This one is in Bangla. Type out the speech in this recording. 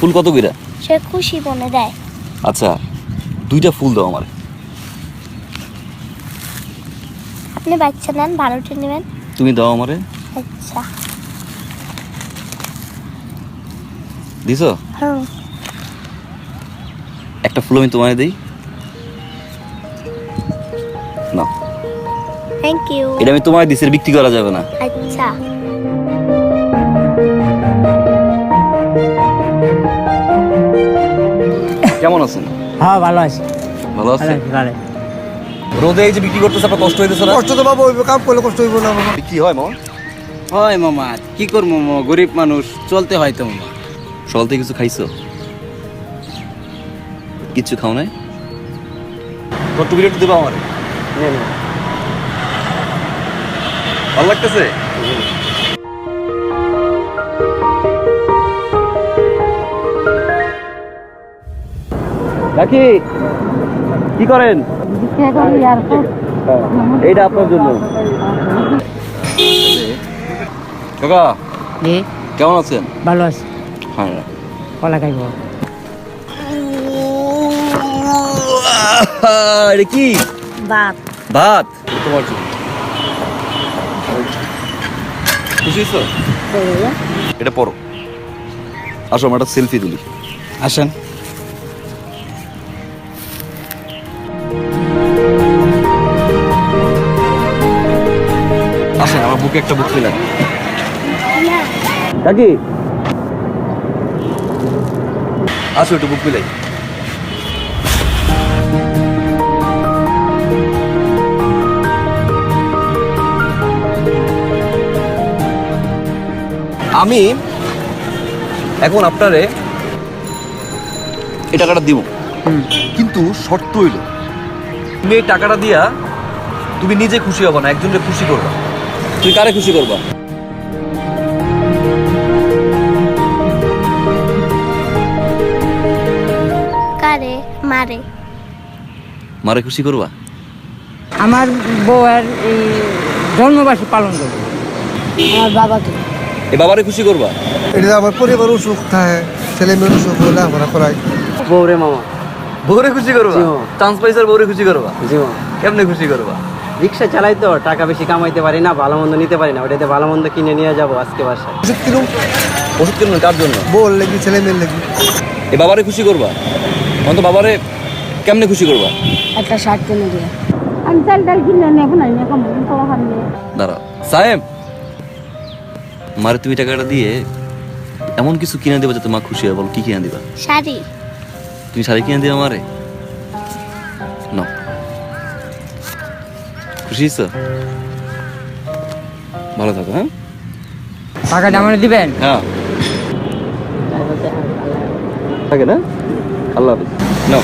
ফুল কত কইরা? সে খুশি মনে দেয়। আচ্ছা 2টা ফুল দাও আমার। আপনি বাচ্চা নেন, 12টা নেবেন। তুমি দাও আমারে। আচ্ছা দিছো? হুম। একটা ফুল আমি তোমায় দেই। না, থ্যাংক ইউ। এটা আমি তোমায় দিছি, বিক্রি করা যাবে না। আচ্ছা কেমন আছেন? হ্যাঁ ভালো আছি। ভালো আছেন? ভালো। রোদে এই যে বিক্রি করতেছে, আপনার কষ্ট হইতেছে না? কষ্ট তো বাবা হইবে, কাম করলে কষ্ট হইব না বাবা। কি হয় মামা? হয় মামা, কি করবো মামা, গরিব মানুষ, চলতে হয় তো মামা। সকাল থেকে কিছু খাইছো? কিচ্ছু খাও নাই? কত বিরিয়ানি একটু দেবা আমারে? ভালো লাগতেছে? কাকি কি করেন? এইটা আপনার জন্য। কাকা কেমন আছেন? ভালো আছি। হ্যাঁ। কলা খাইব। এটা কি? বাপ ভাত তোমার জন্য। খুশি হয়েছো? এটা পড়ো। আসো আমরা একটা সেলফি তুলি। আসেন। আসেন, আমার বুকে একটা বুক দিলেন। কাকি আসো একটু বুক মিলাই। আমি এখন আপনারে এই টাকাটা দিব, কিন্তু শর্ত হইল তুমি এই টাকাটা দিয়া তুমি নিজে খুশি হবা না, একজনকে খুশি করবা। তুমি কারে খুশি করবা? কারে মারে? মারে খুশি করবা? আমার বউয়ের এই জন্মবার্ষিকী পালন করবো। আমার বাবাকে। এই বাবারে খুশি করবা? এটা আমার পরিবার সুখ থাকে, ছেলে মেয়ের সুখ হলে আমরা করাই। বউরে মামা। বউরে খুশি করবা? জি মামা। চান্স পাইছার বউরে খুশি করবা? জি মামা। কেমনে খুশি করবা? রিক্সা চালাই তো, টাকা বেশি কামাইতে পারি না, ভালো মন্দ নিতে পারি না, ওটাতে ভালো মন্দ কিনে নিয়ে যাবো আজকে বাসায়। ওষুধ কিনুম, ওষুধ কিনবেন কার জন্য? বল লেগে ছেলে মেয়ের লেগে। এই বাবারে খুশি করবা? অন্ত বাবারে কেমনে খুশি করবা? একটা শার্ট কিনে দিয়ে। আমি চাল ডাল কিনে নেব না, দাঁড়া সাহেব, মারে তুমি টাকাটা দিয়ে এমন কিছু কিনে দেবা যাতে মা খুশি হয়। বল কি কিনে দিবা? শাড়ি। তুমি শাড়ি কিনে দিবা মারে? না, খুশি হয়েছো? ভালো থাকো। হ্যাঁ টাকাটা আমার দিবেন? হ্যাঁ থাকে না। আল্লাহ হাফিজ। নাও।